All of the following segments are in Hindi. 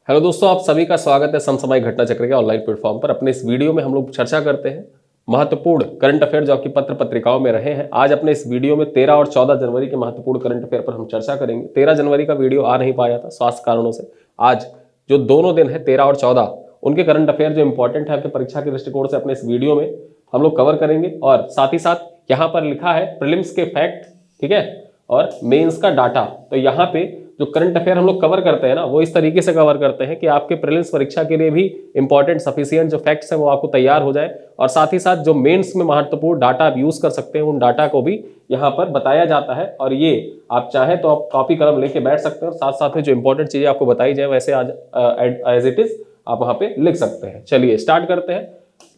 हेलो दोस्तों, आप सभी का स्वागत है समसामयिक घटना चक्र के ऑनलाइन प्लेटफॉर्म पर। अपने इस वीडियो में हम लोग चर्चा करते हैं महत्वपूर्ण करंट अफेयर जो आपकी पत्र पत्रिकाओं में रहे हैं। आज अपने इस वीडियो में 13 और 14 जनवरी के महत्वपूर्ण करंट अफेयर पर हम चर्चा करेंगे। 13 जनवरी का वीडियो आ नहीं पाया था स्वास्थ्य कारणों से। आज जो दोनों दिन है 13 और 14, उनके करंट अफेयर जो इंपॉर्टेंट है आपके परीक्षा के दृष्टिकोण से अपने इस वीडियो में हम लोग कवर करेंगे। और साथ ही साथ यहाँ पर लिखा है प्रीलिम्स के फैक्ट, ठीक है, और मेंस का डाटा। तो यहाँ पे जो करंट अफेयर हम लोग कवर करते हैं ना, वो इस तरीके से कवर करते हैं कि आपके प्रीलिम्स परीक्षा के लिए भी इंपॉर्टेंट सफिशिएंट जो फैक्ट्स हैं वो आपको तैयार हो जाए, और साथ ही साथ जो मेंस में महत्वपूर्ण डाटा आप यूज कर सकते हैं उन डाटा को भी यहाँ पर बताया जाता है। और ये आप चाहें तो आप कॉपी कलम लेके बैठ सकते हैं और साथ साथ में जो इंपॉर्टेंट चीजें आपको बताई जाए वैसे आज एज इट इज आप वहां पे लिख सकते हैं। चलिए स्टार्ट करते हैं।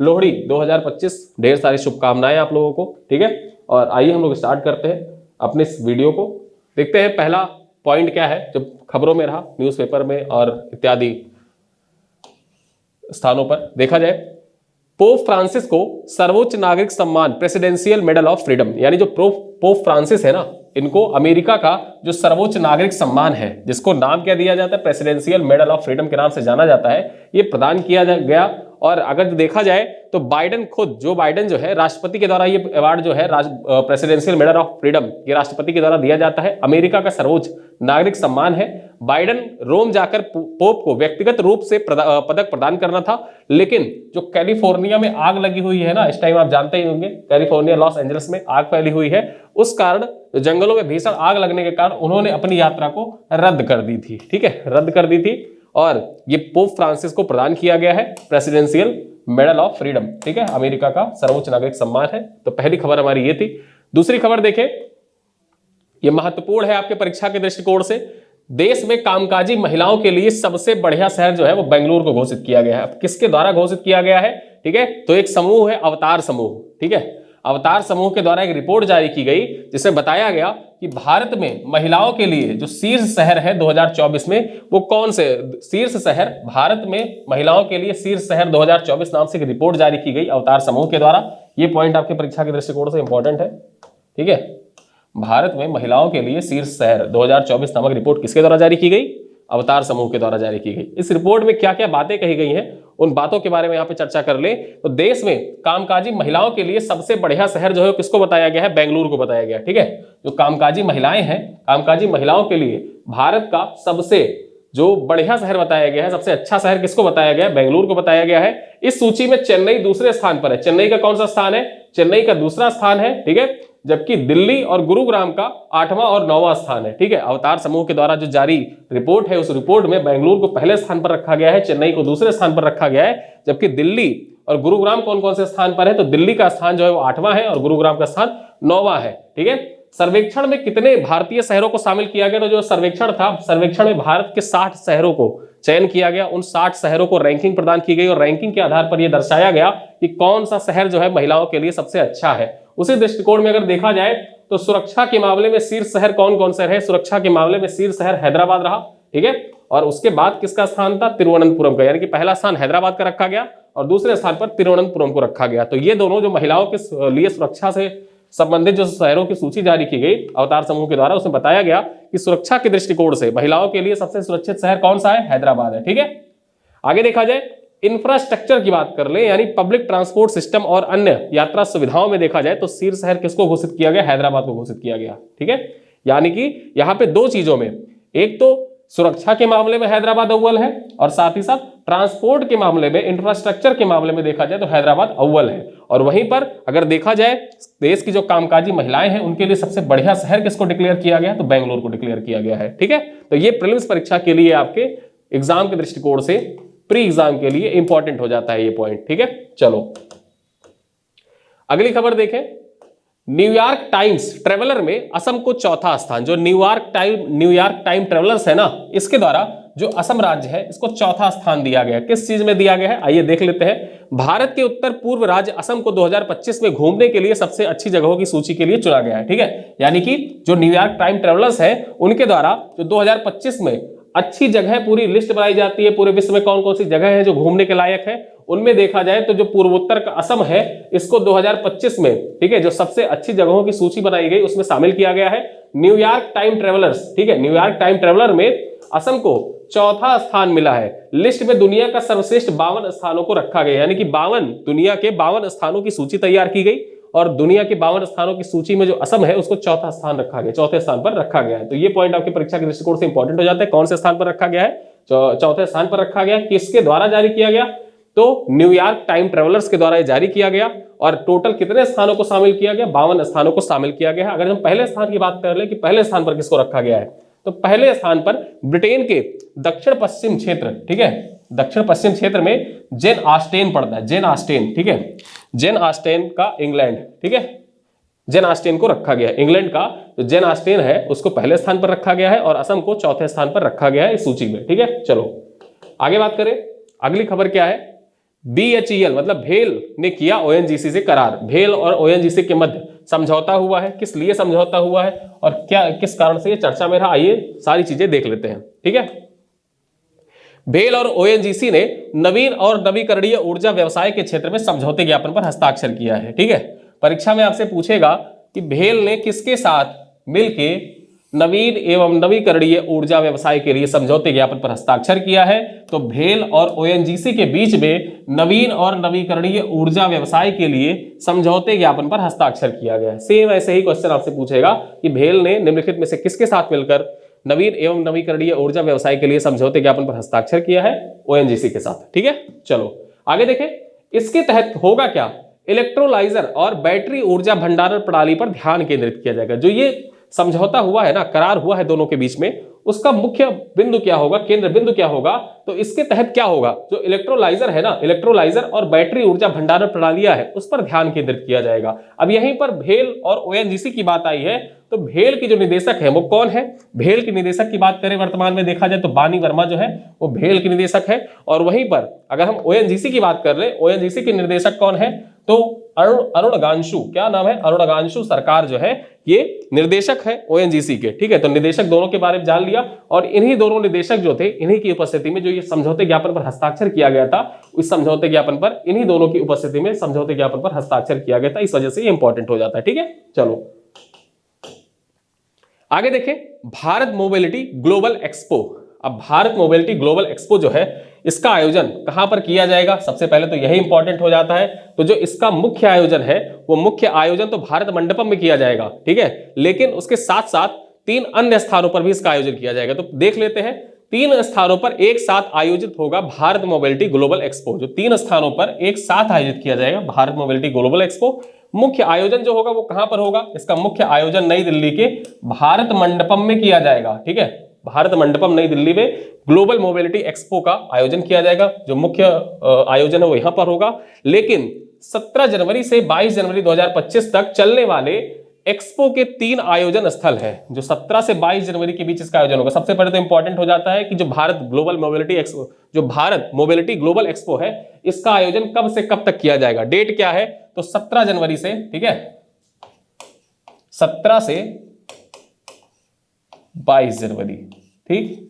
लोहड़ी 2025, ढेर सारी शुभकामनाएं आप लोगों को, ठीक है। और आइए हम लोग स्टार्ट करते हैं अपने इस वीडियो को। देखते हैं पहला पॉइंट क्या है जो खबरों में रहा, न्यूज़पेपर में और इत्यादि स्थानों पर देखा जाए। पोप फ्रांसिस को सर्वोच्च नागरिक सम्मान प्रेसिडेंशियल मेडल ऑफ फ्रीडम, यानी जो पोप फ्रांसिस है ना, इनको अमेरिका का जो सर्वोच्च नागरिक सम्मान है, जिसको नाम क्या दिया जाता है, प्रेसिडेंशियल मेडल ऑफ फ्रीडम के नाम से जाना जाता है, ये प्रदान किया गया। और अगर देखा जाए तो बाइडेन खुद, जो बाइडेन जो है, राष्ट्रपति के द्वारा ये अवार्ड जो है प्रेसिडेंशियल मेडल ऑफ फ्रीडम, ये राष्ट्रपति के द्वारा दिया जाता है। अमेरिका का सर्वोच्च नागरिक सम्मान है। बाइडेन रोम जाकर पोप को व्यक्तिगत रूप से पदक प्रदान करना था, लेकिन जो कैलिफोर्निया में आग लगी हुई है ना, इस टाइम आप जानते ही होंगे, कैलिफोर्निया लॉस एंजल्स में आग फैली हुई है, उस कारण जंगलों में भीषण आग लगने के कारण उन्होंने अपनी यात्रा को रद्द कर दी थी, ठीक है, रद्द कर दी थी। और ये पोप फ्रांसिस को प्रदान किया गया है प्रेसिडेंशियल मेडल ऑफ फ्रीडम, ठीक है, अमेरिका का सर्वोच्च नागरिक सम्मान है। तो पहली खबर हमारी ये थी। दूसरी खबर देखें, ये महत्वपूर्ण है आपके परीक्षा के दृष्टिकोण से। देश में कामकाजी महिलाओं के लिए सबसे बढ़िया शहर जो है वो बेंगलुरु को घोषित किया गया है। अब किसके द्वारा घोषित किया गया है, ठीक है, तो एक समूह है अवतार समूह, ठीक है, अवतार समूह के द्वारा एक रिपोर्ट जारी की गई जिसमें बताया गया कि भारत में महिलाओं के लिए जो शीर्ष शहर है 2024 में, वो कौन से शीर्ष शहर, भारत में महिलाओं के लिए शीर्ष शहर 2024 नाम से एक रिपोर्ट जारी की गई अवतार समूह के द्वारा। ये पॉइंट आपके परीक्षा के दृष्टिकोण से इंपॉर्टेंट है, ठीक है। भारत में महिलाओं के लिए शीर्ष शहर 2024 नामक रिपोर्ट किसके द्वारा जारी की गई, अवतार समूह के द्वारा जारी की गई। इस रिपोर्ट में क्या क्या बातें कही गई हैं, उन बातों के बारे में यहाँ पे चर्चा कर ले। तो देश में कामकाजी महिलाओं के लिए सबसे बढ़िया शहर जो है किसको बताया गया है, बेंगलुरु को बताया गया, ठीक है। जो कामकाजी महिलाएं हैं, कामकाजी महिलाओं के लिए भारत का सबसे जो बढ़िया शहर बताया गया है, सबसे अच्छा शहर किसको बताया गया है, बेंगलुरु को बताया गया है। इस सूची में चेन्नई दूसरे स्थान पर है। चेन्नई का कौन सा स्थान है, चेन्नई का दूसरा स्थान है, ठीक है, जबकि दिल्ली और गुरुग्राम का 8वां और 9वां स्थान है, ठीक है। अवतार समूह के द्वारा जो जारी रिपोर्ट है, उस रिपोर्ट में बेंगलुरु को पहले स्थान पर रखा गया है, चेन्नई को दूसरे स्थान पर रखा गया है, जबकि दिल्ली और गुरुग्राम कौन कौन से स्थान पर है, तो दिल्ली का स्थान जो है वो 8वां है और गुरुग्राम का स्थान 9वां है, ठीक है। सर्वेक्षण में कितने भारतीय शहरों को शामिल किया गया, तो जो सर्वेक्षण था, सर्वेक्षण में भारत के 60 शहरों को चयन किया गया। उन 60 शहरों को रैंकिंग प्रदान की गई और रैंकिंग के आधार पर यह दर्शाया गया कि कौन सा शहर जो है महिलाओं के लिए सबसे अच्छा है। उसी दृष्टिकोण में अगर देखा जाए तो सुरक्षा के मामले में शीर्ष शहर कौन कौन से रहे, सुरक्षा के मामले में शीर्ष शहर हैदराबाद रहा, ठीक है। और उसके बाद किसका स्थान था, तिरुवनंतपुरम का, यानी कि पहला स्थान हैदराबाद का रखा गया और दूसरे स्थान पर तिरुवनंतपुरम को रखा गया। तो ये दोनों जो महिलाओं के लिए सुरक्षा से संबंधित जो शहरों की सूची जारी की गई अवतार समूह के द्वारा, उसमें बताया गया कि सुरक्षा के दृष्टिकोण से महिलाओं के लिए सबसे सुरक्षित शहर कौन सा है, हैदराबाद है, ठीक है। आगे देखा जाए इंफ्रास्ट्रक्चर की बात कर ले, यानी पब्लिक ट्रांसपोर्ट सिस्टम और अन्य यात्रा सुविधाओं में देखा जाए तो शीर्ष शहर किसको घोषित किया गया, हैदराबाद को घोषित किया गया, ठीक है। यानी कि यहाँ पे दो चीजों में, एक तो सुरक्षा के मामले में हैदराबाद अव्वल है और साथ ही साथ ट्रांसपोर्ट के मामले में, इंफ्रास्ट्रक्चर के मामले में देखा जाए तो हैदराबाद अव्वल है। और वहीं पर अगर देखा जाए देश की जो कामकाजी महिलाएं हैं उनके लिए सबसे बढ़िया शहर किसको डिक्लेयर किया गया, तो बेंगलुरु को डिक्लेयर किया गया है, ठीक है। तो ये प्रीलिम्स परीक्षा के लिए आपके एग्जाम के दृष्टिकोण से, प्री एग्जाम के लिए इंपॉर्टेंट हो जाता है ये पॉइंट, ठीक है। चलो अगली खबर देखें। न्यूयॉर्क टाइम्स ट्रेवलर में असम को चौथा स्थान, जो न्यूयॉर्क टाइम ट्रेवलर्स है ना, इसके द्वारा जो असम राज्य है इसको चौथा स्थान दिया गया है। किस चीज में दिया गया है, आइए देख लेते हैं। भारत के उत्तर पूर्व राज्य असम को 2025 में घूमने के लिए सबसे अच्छी जगहों की सूची के लिए चुना गया है, ठीक है। यानी कि जो न्यूयॉर्क टाइम ट्रेवलर्स है उनके द्वारा जो 2025 में अच्छी जगह पूरी लिस्ट बनाई जाती है, पूरे विश्व में कौन कौन सी जगह है जो घूमने के लायक है, उनमें देखा जाए तो जो पूर्वोत्तर का असम है इसको 2025 में, ठीक है, जो सबसे अच्छी जगहों की सूची बनाई गई उसमें शामिल किया गया है। न्यूयॉर्क टाइम ट्रेवलर्स, ठीक है, न्यूयॉर्क टाइम ट्रेवलर में असम को चौथा स्थान मिला है। लिस्ट में दुनिया का सर्वश्रेष्ठ 52 स्थानों को रखा गया, यानी कि 52 दुनिया के 52 स्थानों की सूची तैयार की गई और दुनिया के 52 स्थानों की सूची में जो असम है उसको चौथा स्थान रखा गया, चौथे स्थान पर रखा गया है। तो ये पॉइंट आपकी परीक्षा के दृष्टिकोण से इंपॉर्टेंट हो जाता है। कौन से स्थान पर रखा गया है? चौथे स्थान पर रखा गया। किसके द्वारा जारी किया गया? तो न्यूयॉर्क टाइम ट्रेवलर्स के द्वारा जारी किया गया। और टोटल कितने स्थानों को शामिल किया गया? 52 स्थानों को शामिल किया गया है। अगर हम पहले स्थान की बात कर ले कि पहले स्थान पर किसको रखा गया है, तो पहले स्थान पर ब्रिटेन के दक्षिण पश्चिम क्षेत्र, ठीक है, दक्षिण पश्चिम क्षेत्र में जेन ऑस्टेन पड़ता है, जेन ऑस्टेन, ठीक है, जेन ऑस्टेन का इंग्लैंड, ठीक है, जेन ऑस्टेन को रखा गया। इंग्लैंड का जो जेन ऑस्टेन है उसको पहले स्थान पर रखा गया है और असम को चौथे स्थान पर रखा गया है इस सूची में, ठीक है। चलो आगे बात करें। अगली खबर क्या है? BHEL मतलब भेल ने किया ONGC से करार। भेल और ONGC के मध्य समझौता हुआ है। किस लिए समझौता हुआ है और क्या किस कारण से ये चर्चा में रहा, आइए सारी चीजें देख लेते हैं, ठीक है। भेल और ONGC ने नवीन और नवीकरणीय ऊर्जा व्यवसाय के क्षेत्र में समझौते ज्ञापन पर हस्ताक्षर किया है, ठीक है। परीक्षा में आपसे पूछेगा कि भेल ने किसके साथ मिलके नवीन एवं नवीकरणीय ऊर्जा व्यवसाय के लिए समझौते ज्ञापन पर हस्ताक्षर किया है। तो भेल और ONGC के बीच में नवीन और नवीकरणीय ऊर्जा व्यवसाय के लिए समझौते ज्ञापन पर हस्ताक्षर किया गया है। सेम ऐसे ही क्वेश्चन आपसे पूछेगा कि भेल ने निम्नलिखित में से किसके साथ मिलकर नवीन एवं नवीकरणीय ऊर्जा व्यवसाय के लिए समझौते ज्ञापन पर हस्ताक्षर किया है? ONGC के साथ, ठीक है। चलो आगे देखें। इसके तहत होगा क्या? इलेक्ट्रोलाइजर और बैटरी ऊर्जा भंडारण प्रणाली पर ध्यान केंद्रित किया जाएगा। जो ये समझौता हुआ है ना, करार हुआ है दोनों के बीच में, उसका मुख्य बिंदु क्या होगा, केंद्र बिंदु क्या होगा? तो इसके तहत क्या होगा? जो इलेक्ट्रोलाइजर है ना, इलेक्ट्रोलाइजर और बैटरी ऊर्जा भंडारण प्रणालियां है उस पर ध्यान केंद्रित किया जाएगा। अब यहीं पर भेल और ONGC की बात आई है, तो भेल की जो निदेशक है वो कौन है? भेल के निदेशक की बात करें वर्तमान में देखा जाए तो बानी वर्मा जो है वो भेल के निदेशक है। और वहीं पर अगर हम ONGC की बात कर ले, ONGC के निर्देशक कौन है? तो अरुणगांशु, क्या नाम है? अरुणगांशु सरकार जो है ये निर्देशक है ONGC के, ठीक है। तो निदेशक दोनों के बारे में जान लिया और इन्हीं दोनों निदेशक जो थे, इन्हीं की उपस्थिति में जो ये समझौते ज्ञापन पर हस्ताक्षर किया गया था, इस समझौते ज्ञापन पर इन्हीं दोनों की उपस्थिति में समझौते ज्ञापन पर हस्ताक्षर किया गया था। इस वजह से ये इंपॉर्टेंट हो जाता है, ठीक है। चलो आगे देखें। Bharat mobility global expo. अब भारत मोबिलिटी ग्लोबल एक्सपो जो है इसका आयोजन कहां पर किया जाएगा? सबसे पहले तो यही इंपॉर्टेंट हो जाता है। तो जो इसका मुख्य आयोजन है वो मुख्य आयोजन तो भारत मंडपम में किया जाएगा, ठीक है, लेकिन उसके साथ साथ 3 अन्य स्थानों पर भी इसका आयोजन किया जाएगा। तो देख लेते हैं। 3 स्थानों पर एक साथ आयोजित होगा भारत मोबिलिटी ग्लोबल एक्सपो। जो 3 स्थानों पर एक साथ आयोजित किया जाएगा भारत मोबिलिटी ग्लोबल एक्सपो। मुख्य आयोजन जो होगा वो कहां पर होगा? इसका मुख्य आयोजन नई दिल्ली के भारत मंडपम में किया जाएगा, ठीक है। भारत मंडपम नई दिल्ली में ग्लोबल मोबिलिटी एक्सपो का आयोजन किया जाएगा। जो मुख्य आयोजन है वो यहां पर होगा। लेकिन 17 जनवरी से 22 जनवरी 2025 तक चलने वाले एक्सपो के 3 आयोजन स्थल है। जो 17 से 22 जनवरी के बीच इसका आयोजन होगा। सबसे पहले तो इंपॉर्टेंट हो जाता है कि जो भारत ग्लोबल मोबिलिटी एक्सपो, जो भारत मोबिलिटी ग्लोबल एक्सपो है, इसका आयोजन कब से कब तक किया जाएगा? डेट क्या है? तो 17 जनवरी से, ठीक है, 17 से 22 जनवरी, ठीक,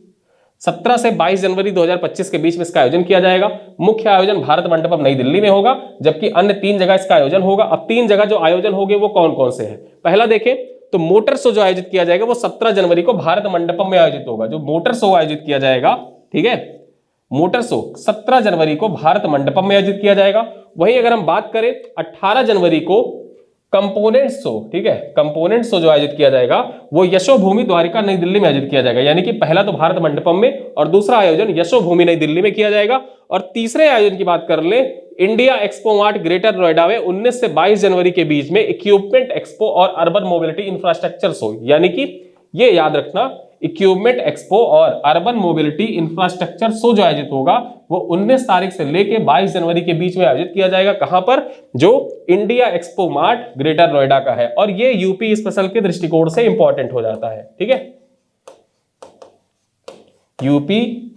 17 से 22 जनवरी 2025 के बीच में इसका आयोजन किया जाएगा। मुख्य आयोजन भारत मंडपम नई दिल्ली में होगा, जबकि अन्य 3 जगह इसका आयोजन होगा। अब 3 जगह जो आयोजन होंगे वो कौन कौन से हैं? पहला देखें तो मोटर शो जो आयोजित किया जाएगा वो 17 जनवरी को भारत मंडपम में आयोजित होगा। जो मोटर शो आयोजित किया जाएगा, ठीक है, मोटर शो 17 जनवरी को भारत मंडपम में आयोजित किया जाएगा। वहीं अगर हम बात करें 18 जनवरी को कंपोनेंट शो, ठीक है, कंपोनेंट शो जो आयोजित किया जाएगा वो यशोभूमि द्वारिका नई दिल्ली में आयोजित किया जाएगा। यानी कि पहला तो भारत मंडपम में और दूसरा आयोजन यशोभूमि नई दिल्ली में किया जाएगा। और तीसरे आयोजन की बात कर ले, India expo mart greater Noida में 19 से 22 जनवरी के बीच में इक्विपमेंट एक्सपो और अर्बन मोबिलिटी इंफ्रास्ट्रक्चर शो। यानी कि ये याद रखना, इक्विपमेंट एक्सपो और अर्बन मोबिलिटी इंफ्रास्ट्रक्चर शो जो आयोजित होगा वो 19 तारीख से लेके 22 जनवरी के बीच में आयोजित किया जाएगा। कहां पर? जो India expo mart greater Noida का है। और ये यूपी स्पेशल के दृष्टिकोण से इंपॉर्टेंट हो जाता है, ठीक है। यूपी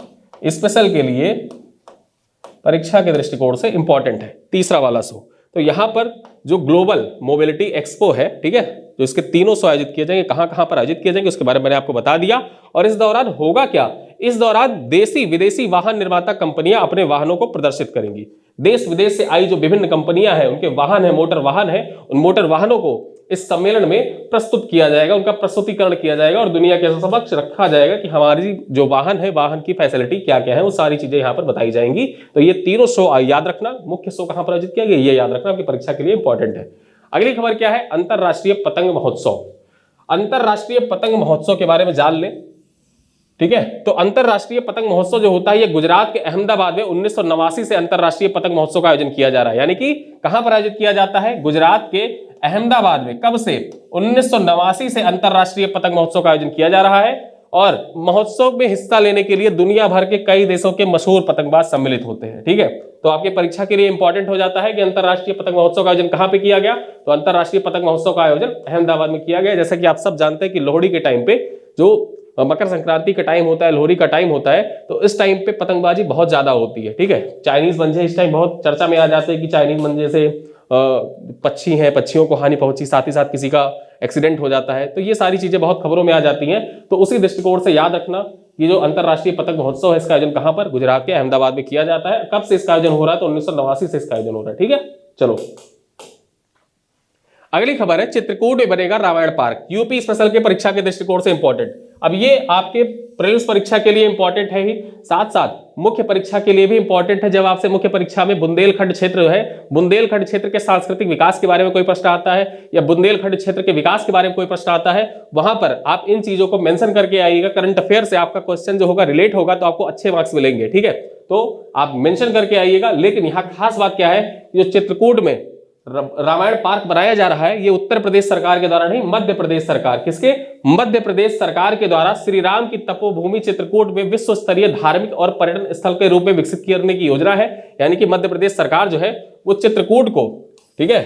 स्पेशल के लिए परीक्षा के दृष्टिकोण से इंपॉर्टेंट है तीसरा वाला शो। तो यहां पर जो ग्लोबल मोबिलिटी एक्सपो है, ठीक है, जो इसके तीनों शो आयोजित किए जाएंगे, कहां कहां पर आयोजित किए जाएंगे उसके बारे में मैंने आपको बता दिया। और इस दौरान होगा क्या? इस दौरान देसी विदेशी वाहन निर्माता कंपनियां अपने वाहनों को प्रदर्शित करेंगी। देश विदेश से आई जो विभिन्न कंपनियां हैं, उनके वाहन है, मोटर वाहन है, उन मोटर वाहनों को इस सम्मेलन में प्रस्तुत किया जाएगा, उनका प्रस्तुतिकरण किया जाएगा और दुनिया के समक्ष रखा जाएगा कि हमारी जो वाहन है, वाहन की फैसिलिटी क्या क्या है, वो सारी चीजें यहाँ पर बताई जाएंगी। तो ये तीनों शो याद रखना, मुख्य शो कहां पर आयोजित किया गया ये याद रखना, आपकी परीक्षा के लिए इंपॉर्टेंट है। अगली खबर क्या है, अंतरराष्ट्रीय पतंग महोत्सव। अंतरराष्ट्रीय पतंग महोत्सव के बारे में जान लें, ठीक है। तो अंतरराष्ट्रीय पतंग महोत्सव जो होता है ये गुजरात के अहमदाबाद में 1989 से अंतरराष्ट्रीय पतंग महोत्सव का आयोजन किया जा रहा है। यानी कि कहां पर आयोजित किया जाता है, गुजरात के अहमदाबाद में। कब से, 1989 से अंतरराष्ट्रीय पतंग महोत्सव का आयोजन किया जा रहा है और महोत्सव में हिस्सा लेने के लिए दुनिया भर के कई देशों के मशहूर पतंगबाज सम्मिलित होते हैं, ठीक है। तो आपके परीक्षा के लिए इंपॉर्टेंट हो जाता है कि अंतरराष्ट्रीय पतंग महोत्सव का आयोजन कहां पे किया गया, तो अंतरराष्ट्रीय पतंग महोत्सव का आयोजन अहमदाबाद में किया गया। जैसा कि आप सब जानते हैं कि लोहड़ी के टाइम पे, जो मकर संक्रांति का टाइम होता है, लोहड़ी का टाइम होता है, तो इस टाइम पे पतंगबाजी बहुत ज्यादा होती है, ठीक है। चाइनीज मंजे इस टाइम बहुत चर्चा में आ जाते हैं कि चाइनीज मंजे से पक्षी हैं, पक्षियों को हानि पहुंची, साथ ही साथ किसी का एक्सीडेंट हो जाता है, तो ये सारी चीजें बहुत खबरों में आ जाती हैं। तो उसी दृष्टिकोण से याद रखना, ये जो अंतरराष्ट्रीय पतंग महोत्सव है, इसका आयोजन कहां पर, गुजरात के अहमदाबाद में किया जाता है। कब से इसका आयोजन हो रहा है, तो 1989 से इसका आयोजन हो रहा है, ठीक है। चलो अगली खबर है, चित्रकूट में बनेगा रामायण पार्क। यूपी स्पेशल के परीक्षा के दृष्टिकोण से इंपॉर्टेंट। अब ये आपके प्रीलिम्स परीक्षा के लिए इंपॉर्टेंट है ही, साथ साथ मुख्य परीक्षा के लिए भी इंपॉर्टेंट है। जब आपसे मुख्य परीक्षा में बुंदेलखंड क्षेत्र है, बुंदेलखंड क्षेत्र के सांस्कृतिक विकास के बारे में कोई प्रश्न आता है या बुंदेलखंड क्षेत्र के विकास के बारे में कोई प्रश्न आता है, वहां पर आप इन चीजों को मेंशन करके आइएगा। करंट अफेयर से आपका क्वेश्चन जो होगा रिलेट होगा, तो आपको अच्छे मार्क्स मिलेंगे, ठीक है। तो आप मेंशन करके आइएगा। लेकिन यहाँ खास बात क्या है, जो चित्रकूट में रामायण पार्क बनाया जा रहा है, ये उत्तर प्रदेश सरकार के द्वारा नहीं, मध्य प्रदेश सरकार, किसके, मध्य प्रदेश सरकार के द्वारा श्री राम की तपोभूमि चित्रकूट में विश्व स्तरीय धार्मिक और पर्यटन स्थल के रूप में विकसित करने की योजना है। यानी कि मध्य प्रदेश सरकार जो है वो चित्रकूट को, ठीक है,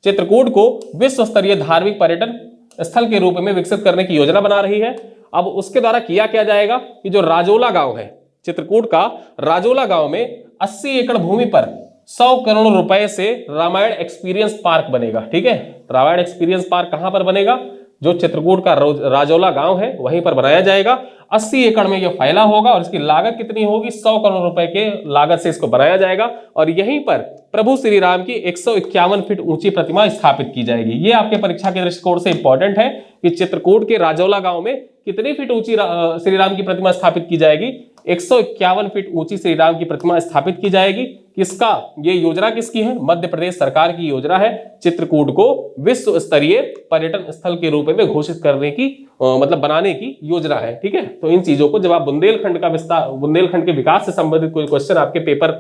चित्रकूट को विश्व स्तरीय धार्मिक पर्यटन स्थल के रूप में विकसित करने की योजना बना रही है। अब उसके द्वारा किया क्या जाएगा कि जो राजोला गांव है, चित्रकूट का राजोला गांव में 80 एकड़ भूमि पर 100 करोड़ रुपए से रामायण एक्सपीरियंस पार्क बनेगा, ठीक है। रामायण एक्सपीरियंस पार्क कहां पर बनेगा, जो चित्रकूट का राजौला गांव है वहीं पर बनाया जाएगा। 80 एकड़ में यह फैला होगा और इसकी लागत कितनी होगी, 100 करोड़ रुपए के लागत से इसको बनाया जाएगा और यहीं पर प्रभु श्री राम की 151 फीट ऊंची प्रतिमा स्थापित की जाएगी। ये आपके परीक्षा के दृष्टिकोण से इंपॉर्टेंट है कि चित्रकूट के राजौला गांव में कितनी फीट ऊंची श्री राम की प्रतिमा स्थापित की जाएगी, 151 फीट ऊंची श्री राम की प्रतिमा स्थापित की जाएगी। किसका, ये योजना किसकी है, मध्य प्रदेश सरकार की योजना है। चित्रकूट को विश्व स्तरीय पर्यटन स्थल के रूप में घोषित करने की मतलब बनाने की योजना है, ठीक है। तो इन चीजों को जब आप बुंदेलखंड का विस्तार, बुंदेलखंड के विकास से संबंधित कोई क्वेश्चन आपके पेपर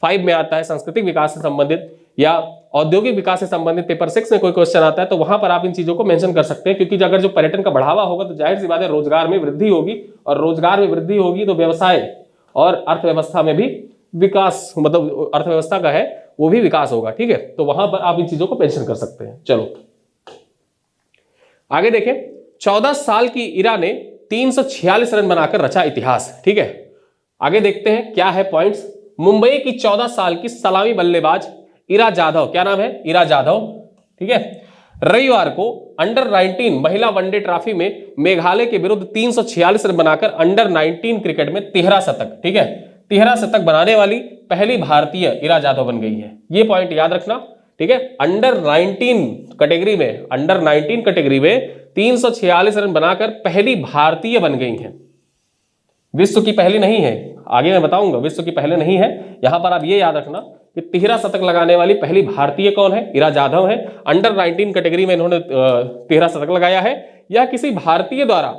5 में आता है, सांस्कृतिक विकास से संबंधित या औद्योगिक विकास से संबंधित पेपर 6 में कोई क्वेश्चन आता है, तो वहां पर आप इन चीजों को मेंशन कर सकते हैं। क्योंकि अगर जो पर्यटन का बढ़ावा होगा तो जाहिर सी बात है रोजगार में वृद्धि होगी और रोजगार में वृद्धि होगी तो व्यवसाय और अर्थव्यवस्था में भी विकास, मतलब अर्थव्यवस्था का है वो भी विकास होगा, ठीक है। तो वहां पर आप इन चीजों को मेंशन कर सकते हैं। चलो आगे देखें, 14 साल की इरा ने 346 रन बनाकर रचा इतिहास, ठीक है। आगे देखते हैं क्या है पॉइंट्स। मुंबई की 14 साल की सलामी बल्लेबाज इरा जाधव, क्या नाम है, इरा जाधव, ठीक है, रविवार को अंडर 19 महिला वनडे ट्रॉफी में मेघालय के विरुद्ध 346 रन बनाकर अंडर 19 क्रिकेट में 13 शतक, ठीक है, 13 शतक बनाने वाली पहली भारतीय इरा जाधव बन गई है। ये पॉइंट याद रखना, ठीक है। अंडर 19 कैटेगरी में, अंडर 19 कैटेगरी में 346 रन बनाकर पहली भारतीय बन गई हैं। विश्व की पहली नहीं है, आगे मैं बताऊंगा, विश्व की पहले नहीं है। यहां पर आप ये याद रखना कि 13 शतक लगाने वाली पहली भारतीय कौन है, इरा जाधव है। अंडर 19 कैटेगरी में इन्होंने 13 शतक लगाया है। यह किसी भारतीय द्वारा,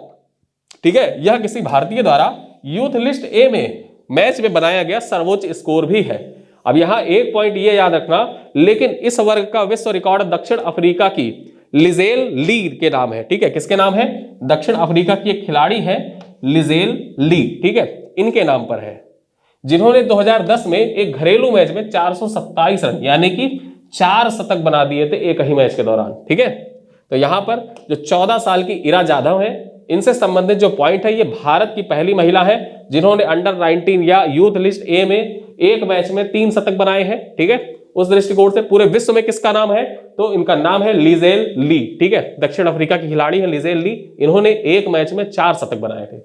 ठीक है, यह किसी भारतीय द्वारा यूथ लिस्ट ए में मैच में बनाया गया सर्वोच्च स्कोर भी है। अब यहां एक पॉइंट ये याद रखना, लेकिन इस वर्ग का विश्व रिकॉर्ड दक्षिण अफ्रीका की लिजेल ली के नाम है, ठीक है। किसके नाम है, दक्षिण अफ्रीका की एक खिलाड़ी है लिजेल ली, ठीक है, इनके नाम पर है, जिन्होंने 2010 में एक घरेलू मैच में 427 रन यानी कि 4 शतक बना दिए थे एक ही मैच के दौरान, ठीक है। तो यहां पर जो 14 साल की इरा जाधव है, इनसे संबंधित जो पॉइंट है, ये भारत की पहली महिला है जिन्होंने अंडर 19 या यूथ लिस्ट ए में एक मैच में 3 शतक बनाए हैं, ठीक है। उस दृष्टिकोण से पूरे विश्व में किसका नाम है, तो इनका नाम है लिजेल ली, ठीक है, दक्षिण अफ्रीका की खिलाड़ी है लिजेल ली। इन्होंने एक मैच में 4 शतक बनाए थे।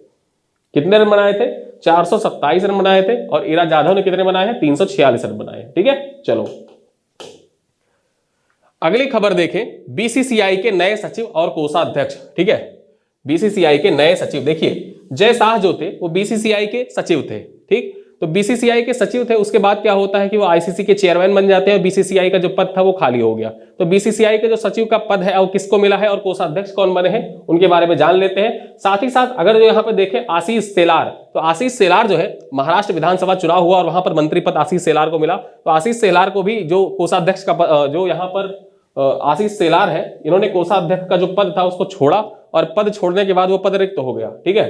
कितने रन बनाए थे? 427 रन बनाए थे। और ईरा जाधव ने कितने बनाए हैं? 346 रन बनाए हैं। ठीक है, चलो अगली खबर देखें, बीसीसीआई के नए सचिव और कोषाध्यक्ष। ठीक है, बीसीसीआई के नए सचिव, देखिए जय शाह जो थे वो बीसीसीआई के सचिव थे। ठीक, तो बीसीसीआई के सचिव थे, उसके बाद क्या होता है कि वो आईसीसी के चेयरमैन बन जाते हैं, बीसीसीआई का जो पद था वो खाली हो गया। तो बीसीसीआई के जो सचिव का पद है वो किसको मिला है और कोषाध्यक्ष कौन बने हैं उनके बारे में जान लेते हैं। साथ ही साथ अगर जो यहाँ पे देखें आशीष शेलार, तो आशीष शेलार जो है महाराष्ट्र विधानसभा चुनाव हुआ और वहां पर मंत्री पद आशीष शेलार को मिला। तो आशीष शेलार को भी जो कोषाध्यक्ष का जो यहाँ पर आशीष शेलार है, इन्होंने कोषाध्यक्ष का जो पद था उसको छोड़ा और पद छोड़ने के बाद वो पद रिक्त हो गया। ठीक है,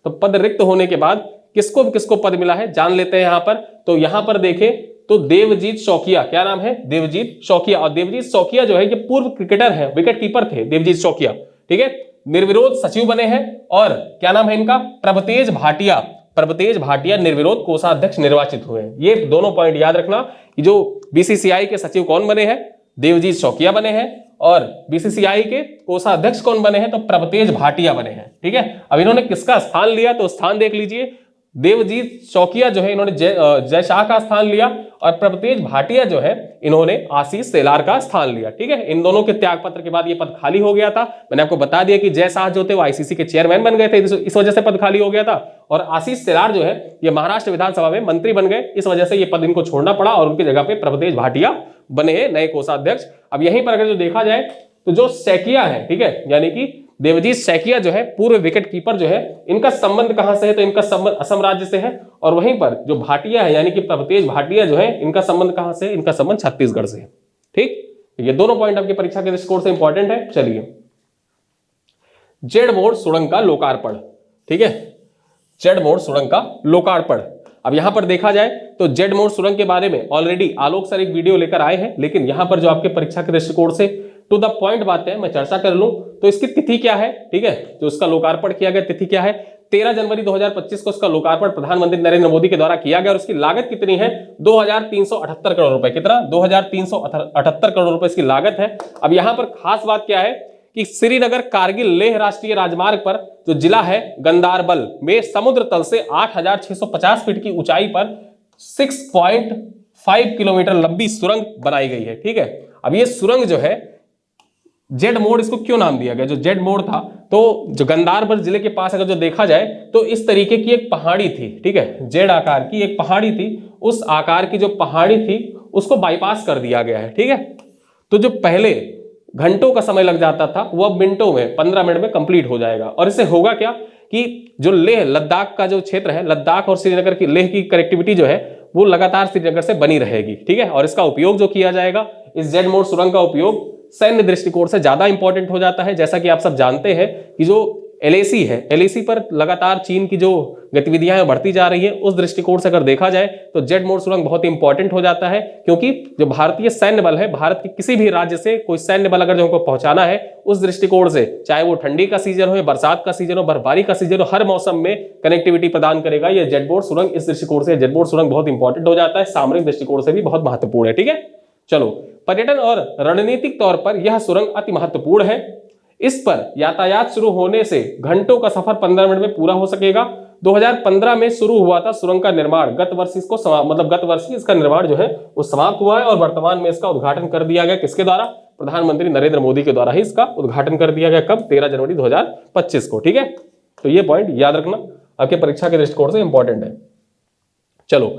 तो पद रिक्त होने के बाद किसको पद मिला है जान लेते हैं यहां पर। तो यहां पर देखें तो देवजीत शौकिया, क्या नाम है? देवजीत शौकिया। और देवजीत शौकिया जो है ये पूर्व क्रिकेटर है, विकेट कीपर थे देवजीत शौकिया। ठीक है, निर्विरोध सचिव बने हैं। और क्या नाम है इनका? प्रभतेज भाटिया। प्रभतेज भाटिया निर्विरोध कोषाध्यक्ष निर्वाचित हुए हैं। ये दोनों पॉइंट याद रखना कि जो बीसीसीआई के सचिव कौन बने हैं? देवजीत शौकिया बने हैं। और बीसीसीआई के कोषाध्यक्ष कौन बने हैं? तो प्रभतेज भाटिया बने हैं। ठीक है, अब इन्होंने किसका स्थान लिया? तो स्थान देख लीजिए, देवजीत शौकिया जो है इन्होंने जय शाह का स्थान लिया और प्रभतेज भाटिया जो है इन्होंने आशीष शेलार का स्थान लिया। ठीक है, इन दोनों के त्यागपत्र के बाद ये पद खाली हो गया था। मैंने आपको बता दिया कि जय शाह जो थे वो आईसीसी के चेयरमैन बन गए थे, इस वजह से पद खाली हो गया था। और आशीष शेलार जो है ये महाराष्ट्र विधानसभा में मंत्री बन गए, इस वजह से ये पद इनको छोड़ना पड़ा और उनकी जगह पे प्रभतेज भाटिया बने नए कोषाध्यक्ष। अब यहीं पर अगर जो देखा जाए तो जो सैकिया है, ठीक है, यानी कि देवजीत सैकिया जो है पूर्व विकेट कीपर जो है, इनका संबंध कहां से है? तो इनका संबंध असम राज्य से है। और वहीं पर जो भाटिया है यानी कि प्रभतेज भाटिया जो है, इनका संबंध कहां से? इनका संबंध छत्तीसगढ़ से है। ठीक, ये दोनों पॉइंट आपकी परीक्षा के दृष्टिकोण से इंपॉर्टेंट है। चलिए, जेड मोड़ सुरंग का लोकार्पण। ठीक है, जेड मोड़ सुरंग का लोकार्पण। अब यहां पर देखा जाए तो जेड मोड़ सुरंग के बारे में ऑलरेडी आलोक सर एक वीडियो लेकर आए हैं, लेकिन यहां पर जो आपके परीक्षा के दृष्टिकोण से टू द पॉइंट बातें मैं चर्चा कर लूं तो इसकी तिथि क्या है? ठीक है, जो इसका लोकार्पण किया गया तिथि क्या है? 13 जनवरी 2025 को इसका लोकार्पण प्रधानमंत्री नरेंद्र मोदी के द्वारा किया गया और उसकी लागत कितनी है? 2378 करोड़ रुपए। कितना? 2378 करोड़ रुपए इसकी लागत है। अब यहां पर खास बात क्या है कि श्रीनगर कारगिल लेह राष्ट्रीय राजमार्ग पर जो जिला है गंदारबल में समुद्र तल से 8650 फीट की ऊंचाई पर 6.5 किलोमीटर लंबी सुरंग बनाई गई है। ठीक है, अब ये सुरंग जो है जेड मोड़, इसको क्यों नाम दिया गया? जो जेड मोड़ था तो जो गंदारबल जिले के पास अगर जो देखा जाए तो इस तरीके की एक पहाड़ी थी। ठीक है, जेड आकार की एक पहाड़ी थी, उस आकार की जो पहाड़ी थी उसको बाईपास कर दिया गया है। ठीक है, तो जो पहले घंटों का समय लग जाता था वो अब मिनटों में 15 मिनट में कंप्लीट हो जाएगा। और इससे होगा क्या कि जो लेह लद्दाख का जो क्षेत्र है, लद्दाख और श्रीनगर की लेह की कनेक्टिविटी जो है वो लगातार श्रीनगर से बनी रहेगी। ठीक है, और इसका उपयोग जो किया जाएगा, इस जेड मोड़ सुरंग का उपयोग सैन्य दृष्टिकोण से ज्यादा इंपॉर्टेंट हो जाता है। जैसा कि आप सब जानते हैं कि जो एलएसी है, एलएसी पर लगातार चीन की जो गतिविधियां बढ़ती जा रही है, उस दृष्टिकोण से अगर देखा जाए तो जेड मोड़ सुरंग बहुत इंपॉर्टेंट हो जाता है। क्योंकि जो भारतीय सैन्य बल है, भारत के किसी भी राज्य से कोई सैन्य बल अगर जो हमको पहुंचाना है, उस दृष्टिकोण से चाहे वो ठंडी का सीजन हो, बरसात का सीजन हो, बर्फबारी का सीजन हो, हर मौसम में कनेक्टिविटी प्रदान करेगा ये जेड मोड़ सुरंग। इस दृष्टिकोण से जेड मोड़ सुरंग बहुत इंपॉर्टेंट हो जाता है, सामरिक दृष्टिकोण से भी बहुत महत्वपूर्ण है। ठीक है, चलो, पर्यटन और रणनीतिक तौर पर यह सुरंग अति महत्वपूर्ण है। इस पर यातायात शुरू होने से घंटों का सफर 15 मिनट में पूरा हो सकेगा। 2015 में शुरू हुआ था सुरंग का निर्माण, गत वर्ष ही इसका निर्माण जो है वो समाप्त हुआ है और वर्तमान में इसका उद्घाटन कर दिया गया। किसके द्वारा? प्रधानमंत्री नरेंद्र मोदी के द्वारा ही इसका उद्घाटन कर दिया गया। कब? 13 जनवरी 2025 को। ठीक है, तो ये पॉइंट याद रखना, आपके परीक्षा के दृष्टिकोण से इंपॉर्टेंट है। चलो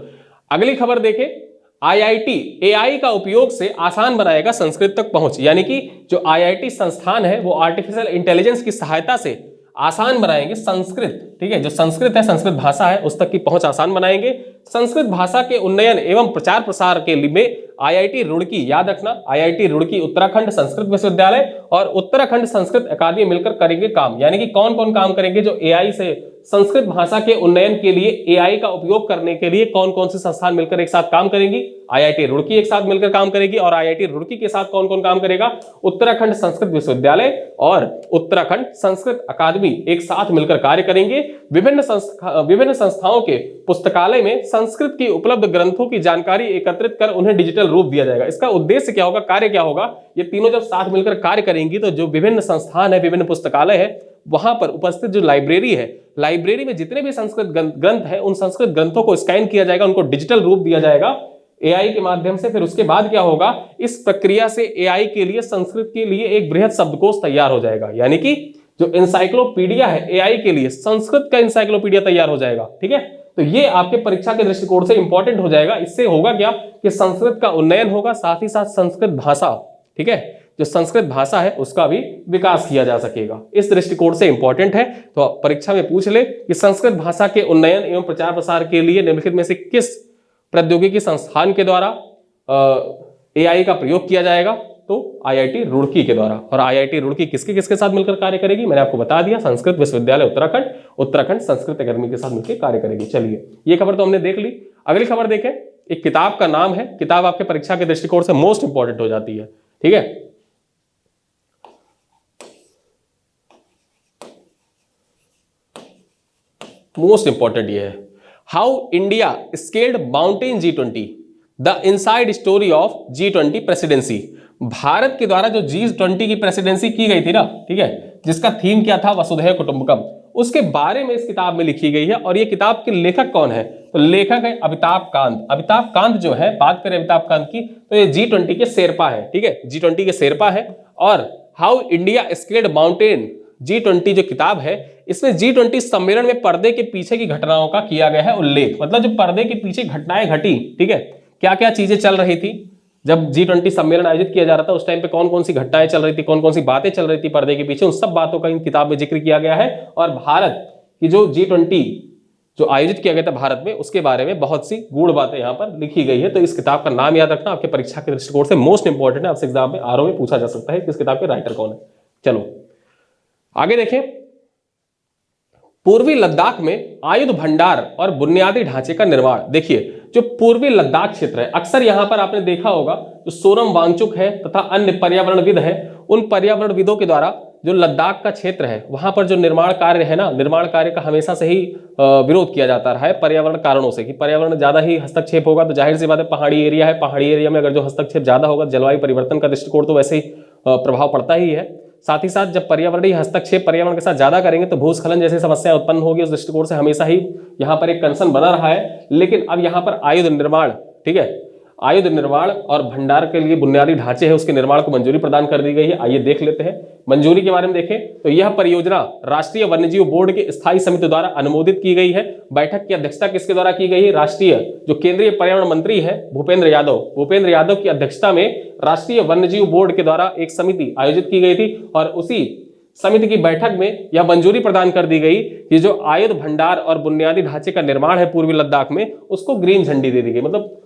अगली खबर देखें, आईआईटी एआई का उपयोग से आसान बनाएगा संस्कृत तक पहुंच। यानी कि जो आईआईटी संस्थान है वो आर्टिफिशियल इंटेलिजेंस की सहायता से आसान बनाएंगे संस्कृत। ठीक है, जो संस्कृत है, संस्कृत भाषा है, उस तक की पहुंच आसान बनाएंगे। संस्कृत भाषा के उन्नयन एवं प्रचार प्रसार के लिए आईआईटी रुड़की, याद रखना, आईआईटी रुड़की, उत्तराखंड संस्कृत विश्वविद्यालय और उत्तराखंड संस्कृत अकादमी मिलकर करेंगे काम। यानी कि कौन कौन काम करेंगे? जो एआई से संस्कृत भाषा के उन्नयन के लिए, एआई का उपयोग करने के लिए कौन कौन से संस्थान मिलकर एक साथ काम करेंगी? आईआईटी रुड़की एक साथ मिलकर काम करेगी। और आईआईटी रुड़की के साथ कौन कौन काम करेगा? उत्तराखंड संस्कृत विश्वविद्यालय और उत्तराखंड संस्कृत अकादमी एक साथ मिलकर कार्य करेंगे। विभिन्न संस्थाओं के पुस्तकालय में संस्कृत की उपलब्ध ग्रंथों की जानकारी एकत्रित कर उन्हें डिजिटल रूप दिया जाएगा। इसका उद्देश्य क्या होगा, कार्य क्या होगा? ये तीनों जब साथ मिलकर कार्य करेंगी तो जो विभिन्न संस्थान है, विभिन्न पुस्तकालय है, वहां पर उपस्थित जो लाइब्रेरी है, लाइब्रेरी में जितने भी संस्कृत ग्रंथ है, उन संस्कृत ग्रंथों को स्कैन किया जाएगा, उनको डिजिटल रूप दिया जाएगा एआई के माध्यम से। फिर उसके बाद क्या होगा, इस प्रक्रिया से एआई के लिए संस्कृत के लिए एक बृहद शब्दकोश तैयार हो जाएगा, यानी कि जो इंसाइक्लोपीडिया है एआई के लिए, संस्कृत का इंसाइक्लोपीडिया तैयार हो जाएगा। ठीक है, तो ये आपके परीक्षा के दृष्टिकोण से इंपॉर्टेंट हो जाएगा। इससे होगा क्या कि संस्कृत का उन्नयन होगा, साथ ही साथ संस्कृत भाषा, ठीक है, जो संस्कृत भाषा है उसका भी विकास किया जा सकेगा। इस दृष्टिकोण से इंपॉर्टेंट है। तो परीक्षा में पूछ ले कि संस्कृत भाषा के उन्नयन एवं प्रचार प्रसार के लिए निम्नलिखित में से किस प्रौद्योगिकी संस्थान के द्वारा एआई का प्रयोग किया जाएगा, तो आईआईटी रुड़की के द्वारा। और आईआईटी रुड़की किसके किसके साथ मिलकर कार्य करेगी, मैंने आपको बता दिया, संस्कृत विश्वविद्यालय उत्तराखंड, उत्तराखंड संस्कृत अकादमी के साथ मिलकर कार्य करेगी। चलिए, ये खबर तो हमने देख ली। अगली खबर देखें, एक किताब का नाम है, किताब आपके परीक्षा के दृष्टिकोण से मोस्ट इंपॉर्टेंट हो जाती है। ठीक है, मोस्ट इंपॉर्टेंट ये है, how India scaled mountain G20, the inside story of G20 presidency. Bharat के द्वारा जो G20 की प्रेसिडेंसी की गई थी ना, ठीक है, जिसका थीम क्या था, वसुधैव कुटुंबकम, उसके बारे में इस किताब में लिखी गई है। और ये किताब के लेखक कौन है, तो लेखक है अमिताभ कांत। अमिताभ कांत जो है, बात करें अमिताभ कांत की, तो ये G20 के शेरपा है। ठीक है, G20 के शेरपा है। और how India scaled mountain G20 जो किताब है, इसमें G20 सम्मेलन में पर्दे के पीछे की घटनाओं का किया गया है उल्लेख। मतलब जो पर्दे के पीछे घटनाएं घटी, ठीक है, क्या क्या चीजें चल रही थी जब G20 सम्मेलन आयोजित किया जा रहा था, उस टाइम पे कौन कौन सी घटनाएं चल रही थी, कौन कौन सी बातें चल रही थी पर्दे के पीछे, उन सब बातों का इन किताब में जिक्र किया गया है। और भारत की जो G20 जो आयोजित किया गया था भारत में, उसके बारे में बहुत सी गूढ़ बातें यहाँ पर लिखी गई है। तो इस किताब का नाम याद रखना, आपके परीक्षा के दृष्टिकोण से मोस्ट इंपॉर्टेंट है। आपसे एग्जाम में आरओ में पूछा जा सकता है कि इस किताब के राइटर कौन है। चलो आगे देखें, पूर्वी लद्दाख में आयुध भंडार और बुनियादी ढांचे का निर्माण। देखिए, जो पूर्वी लद्दाख क्षेत्र है, अक्सर यहां पर आपने देखा होगा जो सोनम वांगचुक है तथा अन्य पर्यावरणविद है, उन पर्यावरणविदों के द्वारा जो लद्दाख का क्षेत्र है वहां पर जो निर्माण कार्य है ना, निर्माण कार्य का हमेशा से ही विरोध किया जाता रहा है पर्यावरण कारणों से, कि पर्यावरण ज्यादा ही हस्तक्षेप होगा तो जाहिर सी बात है, पहाड़ी एरिया है, पहाड़ी एरिया में अगर जो हस्तक्षेप ज्यादा होगा, जलवायु परिवर्तन का दृष्टिकोण तो वैसे ही प्रभाव पड़ता ही है। साथ ही साथ जब पर्यावरणीय हस्तक्षेप पर्यावरण के साथ ज्यादा करेंगे तो भूस्खलन जैसी समस्या उत्पन्न होगी। उस दृष्टिकोण से हमेशा ही यहाँ पर एक कंसर्न बना रहा है। लेकिन अब यहाँ पर आयुध निर्माण, ठीक है, आयुध निर्माण और भंडार के लिए बुनियादी ढांचे है, उसके निर्माण को मंजूरी प्रदान कर दी गई है। आइए देख लेते हैं मंजूरी के बारे में। देखें तो यह परियोजना राष्ट्रीय वन्यजीव बोर्ड के स्थायी समिति द्वारा अनुमोदित की गई है। बैठक की अध्यक्षता किसके द्वारा की गई है, राष्ट्रीय जो केंद्रीय पर्यावरण मंत्री है भूपेंद्र यादव की अध्यक्षता में राष्ट्रीय वन्यजीव बोर्ड के द्वारा एक समिति आयोजित की गई थी। और उसी समिति की बैठक में यह मंजूरी प्रदान कर दी गई कि जो आयुध भंडार और बुनियादी ढांचे का निर्माण है पूर्वी लद्दाख में, उसको ग्रीन झंडी दे दी गई, मतलब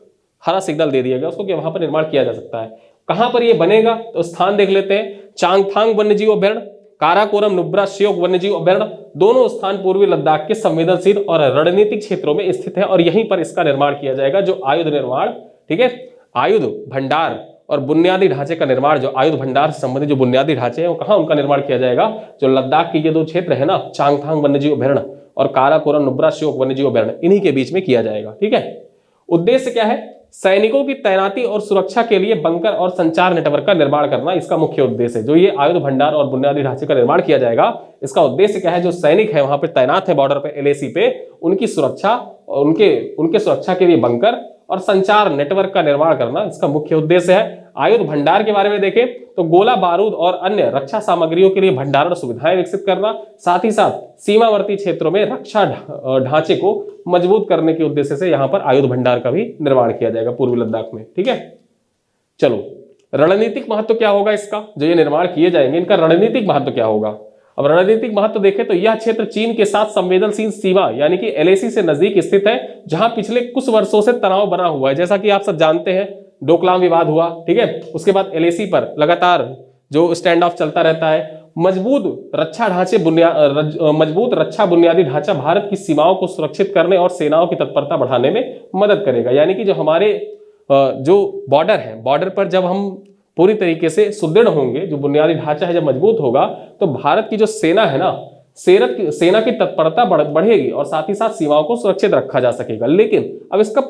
हरा सिग्नल दे दिया गया उसको कि वहां पर निर्माण किया जा सकता है। कहां पर यह बनेगा, तो स्थान देख लेते हैं, चांगथांग वन्यजीव अभ्यारण्य, काराकोरम नुब्रा श्योक वन्यजीव अभ्यारण्य, दोनों स्थान पूर्वी लद्दाख के संवेदनशील और रणनीतिक क्षेत्रों में स्थित है। और यहीं पर इसका निर्माण किया जाएगा, जो आयुध निर्माण, ठीक है, आयुध भंडार और बुनियादी ढांचे का निर्माण, जो आयुध भंडार से संबंधित जो बुनियादी ढांचे हैं वो कहां उनका निर्माण किया जाएगा, जो लद्दाख के ये दो क्षेत्र है ना, चांगथांग वन्यजीव अभ्यारण्य और काराकोरम नुब्रा श्योक वन्यजीव अभ्यारण्य, इन्हीं के बीच में किया जाएगा। ठीक है, उद्देश्य क्या है, सैनिकों की तैनाती और सुरक्षा के लिए बंकर और संचार नेटवर्क का निर्माण करना इसका मुख्य उद्देश्य है। जो ये आयुध भंडार और बुनियादी ढांचे का निर्माण किया जाएगा, इसका उद्देश्य क्या है, जो सैनिक है वहां पे तैनात है बॉर्डर पे, एलएसी पे, उनकी सुरक्षा और उनके सुरक्षा के लिए बंकर और संचार नेटवर्क का निर्माण करना इसका मुख्य उद्देश्य है। आयुध भंडार के बारे में देखें तो गोला बारूद और अन्य रक्षा सामग्रियों के लिए भंडारण सुविधाएं विकसित करना, साथ ही साथ सीमावर्ती क्षेत्रों में रक्षा ढांचे को मजबूत करने के उद्देश्य से यहां पर आयुध भंडार का भी निर्माण किया जाएगा पूर्वी लद्दाख में। ठीक है, चलो रणनीतिक महत्व क्या होगा इसका, जो ये निर्माण किए जाएंगे इनका रणनीतिक महत्व क्या होगा। अब रणनीतिक महत्व देखें तो यह क्षेत्र चीन के साथ संवेदनशील सीमा यानी कि एलएसी से नजदीक स्थित है, जहां पिछले कुछ वर्षों से तनाव बना हुआ है। जैसा कि आप सब जानते हैं, डोकलाम विवाद हुआ, ठीक है, उसके बाद एलएसी पर लगातार जो स्टैंड ऑफ चलता रहता है। मजबूत रक्षा बुनियादी ढांचा भारत की सीमाओं को सुरक्षित करने और सेनाओं की तत्परता बढ़ाने में मदद करेगा। यानी कि जो हमारे जो बॉर्डर है, बॉर्डर पर जब हम पूरी तरीके से सुदृढ़ होंगे, जो बुनियादी ढांचा है जब मजबूत होगा, तो भारत की जो सेना है ना, सेना की तत्परता बढ़ेगी और साथ ही साथ सीमाओं को सुरक्षित रखा जा सकेगा। लेकिन अब इसका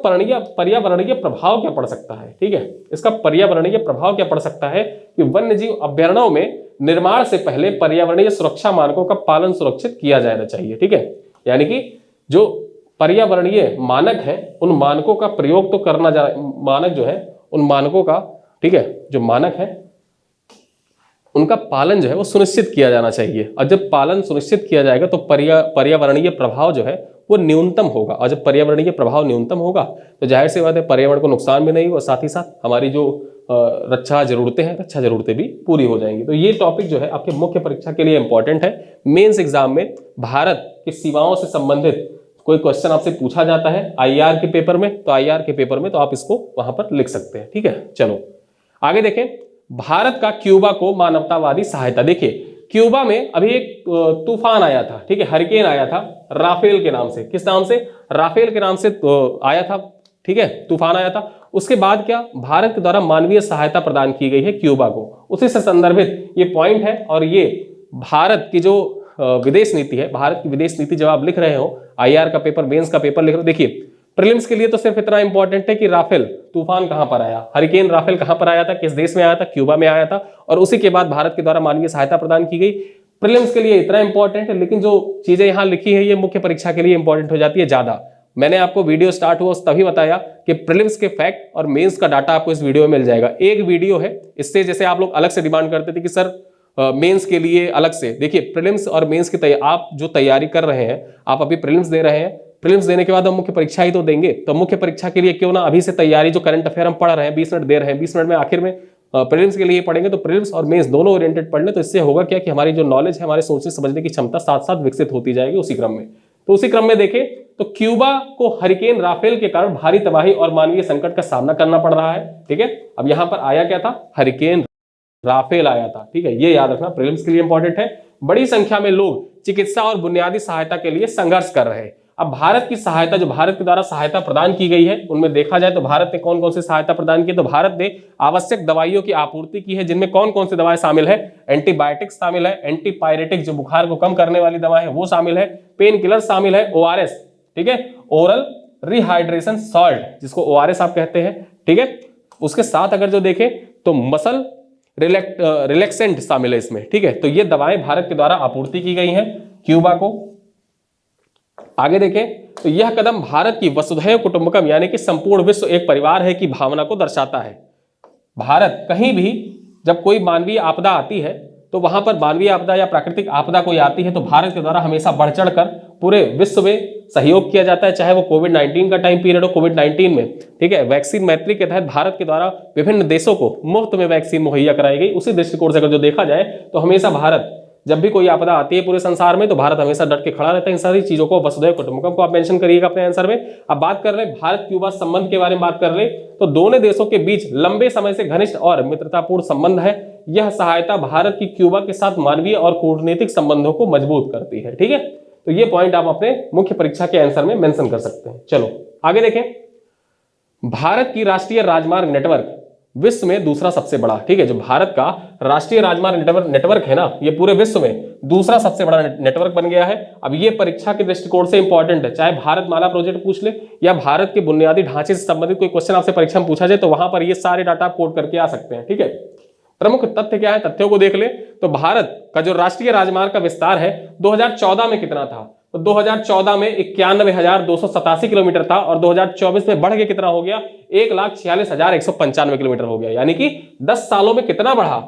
पर्यावरणीय प्रभाव क्या पड़ सकता है, ठीक है, इसका पर्यावरणीय प्रभाव क्या पड़ सकता है कि वन्यजीव अभ्यारण्यों में निर्माण से पहले पर्यावरणीय सुरक्षा मानकों का पालन सुरक्षित किया जाना चाहिए। ठीक है, यानी कि जो पर्यावरणीय मानक है उन मानकों का प्रयोग तो करना मानक जो है उन मानकों का, ठीक है, जो मानक है उनका पालन जो है वो सुनिश्चित किया जाना चाहिए। और जब पालन सुनिश्चित किया जाएगा तो पर्यावरणीय प्रभाव जो है वो न्यूनतम होगा, और जब पर्यावरणीय प्रभाव न्यूनतम होगा तो जाहिर सी बात है पर्यावरण को नुकसान भी नहीं होगा, साथ ही साथ हमारी जो रक्षा जरूरतें भी पूरी हो जाएंगी। तो ये टॉपिक जो है आपके मुख्य परीक्षा के लिए इंपॉर्टेंट है। मेंस एग्जाम में भारत की सीमाओं से संबंधित कोई क्वेश्चन आपसे पूछा जाता है आईआर के पेपर में, तो आईआर के पेपर में तो आप इसको वहां पर लिख सकते हैं। ठीक है, चलो आगे देखें। भारत का क्यूबा को मानवतावादी सहायता। देखिए क्यूबा में अभी एक तूफान आया था, ठीक है, हरिकेन आया था राफेल के नाम से। किस नाम से? राफेल के नाम से आया था, ठीक है, तूफान आया था। उसके बाद क्या, भारत के द्वारा मानवीय सहायता प्रदान की गई है क्यूबा को, उसी से संदर्भित ये पॉइंट है। और ये भारत की जो विदेश नीति है, भारत की विदेश नीति जब आप लिख रहे हो, आईआर का पेपर, मेंस का पेपर लिख रहे हो, देखिए प्रीलिम्स के लिए तो सिर्फ इतना इंपॉर्टेंट है कि राफेल तूफान कहां पर आया, हरिकेन राफेल कहां पर आया था, किस देश में आया था, क्यूबा में आया था, और उसी के बाद भारत के द्वारा मानवीय सहायता प्रदान की गई। प्रीलिम्स के लिए इतना इंपॉर्टेंट है, लेकिन जो चीजें यहां लिखी है ये मुख्य परीक्षा के लिए इंपॉर्टेंट हो जाती है ज्यादा। मैंने आपको वीडियो स्टार्ट हुआ तभी बताया कि प्रीलिम्स के फैक्ट और मेंस का डाटा आपको इस वीडियो में मिल जाएगा। एक वीडियो है, इससे जैसे आप लोग अलग से डिमांड करते थे कि सर मेंस के लिए अलग से, देखिए प्रीलिम्स और मेंस की आप जो तैयारी कर रहे हैं, आप अभी प्रीलिम्स दे रहे हैं, प्रीलिम्स देने के बाद हम मुख्य परीक्षा ही तो देंगे, तो मुख्य परीक्षा के लिए क्यों ना अभी से तैयारी, जो करंट अफेयर हम पढ़ रहे हैं 20 मिनट दे रहे हैं, 20 मिनट में आखिर में प्रीलिम्स के लिए पढ़ेंगे, तो प्रीलिम्स और मेंस दोनों ओरिएंटेड पढ़ लें, तो इससे होगा क्या कि हमारी जो नॉलेज है, हमारे सोचने समझने की क्षमता साथ साथ विकसित होती जाएगी उसी क्रम में। तो उसी क्रम में देखें तो क्यूबा को हरिकेन राफेल के कारण भारी तबाही और मानवीय संकट का सामना करना पड़ रहा है। ठीक है, अब यहां पर आया क्या था, हरिकेन राफेल आया था। ठीक है, ये याद रखना, प्रीलिम्स के लिए इंपॉर्टेंट है। बड़ी संख्या में लोग चिकित्सा और बुनियादी सहायता के लिए संघर्ष कर रहे हैं। अब भारत की सहायता, जो भारत के द्वारा सहायता प्रदान की गई है, उनमें देखा जाए तो भारत ने कौन कौन सी सहायता प्रदान की, तो भारत ने आवश्यक दवाइयों की आपूर्ति की है, जिनमें कौन कौन सी दवाएं शामिल है, एंटीबायोटिक्स शामिल है, एंटीपायरेटिक जो बुखार को कम करने वाली दवा है वो शामिल है, पेन किलर शामिल है, ओआरएस, ठीक है, ओरल रिहाइड्रेशन सॉल्ट, जिसको ओआरएस आप कहते हैं। ठीक है, उसके साथ अगर जो देखें तो मसल रिलैक्सेंट शामिल है इसमें। ठीक है, तो ये दवाएं भारत के द्वारा आपूर्ति की गई हैं क्यूबा को। आगे देखें तो यह कदम भारत की वसुधैव कुटुंबकम यानी कि संपूर्ण विश्व एक परिवार है की भावना को दर्शाता है। भारत कहीं भी जब कोई मानवीय आपदा आती है, तो वहां पर मानवीय आपदा या प्राकृतिक आपदा कोई आती है, तो भारत के द्वारा हमेशा बढ़ चढ़कर पूरे विश्व में सहयोग किया जाता है, चाहे वो कोविड-19 का टाइम पीरियड हो। कोविड-19 में, ठीक है, वैक्सीन मैत्री के तहत भारत के द्वारा विभिन्न देशों को मुफ्त में वैक्सीन मुहैया कराई गई। उसी दृष्टिकोण से अगर जो देखा जाए तो हमेशा भारत, जब भी कोई आपदा आती है पूरे संसार में, तो भारत हमेशा डट के खड़ा रहता है। इन सारी चीजों को, वसुधैव कुटुंबकम को आप मेंशन करिएगा अपने आंसर में। अब बात कर ले भारत क्यूबा संबंध के बारे में बात कर ले, तो दोनों देशों के बीच लंबे समय से घनिष्ठ और मित्रतापूर्ण संबंध है। यह सहायता भारत की क्यूबा के साथ मानवीय और कूटनीतिक संबंधों को मजबूत करती है। ठीक है, तो ये पॉइंट आप अपने मुख्य परीक्षा के आंसर में मेंशन कर सकते हैं। चलो आगे देखें। भारत की राष्ट्रीय राजमार्ग नेटवर्क विश्व में दूसरा सबसे बड़ा, ठीक है, जो भारत का राष्ट्रीय राजमार्ग नेटवर्क है ना, ये पूरे विश्व में दूसरा सबसे बड़ा नेटवर्क बन गया है। अब ये परीक्षा के दृष्टिकोण से इंपॉर्टेंट है, चाहे भारतमाला प्रोजेक्ट पूछ ले या भारत के बुनियादी ढांचे से संबंधित कोई क्वेश्चन आपसे परीक्षा में पूछा जाए, तो वहां पर ये सारे डाटा आप कोड करके आ सकते हैं। ठीक है, प्रमुख तथ्य क्या है, तथ्यों को देख ले तो भारत का जो राष्ट्रीय राजमार्ग का विस्तार है 2014 में कितना था, तो 2014 में 91,287 किलोमीटर था, और 2024 में बढ़ के कितना हो गया, 1,46,195 किलोमीटर हो गया। यानी कि 10 सालों में कितना बढ़ा,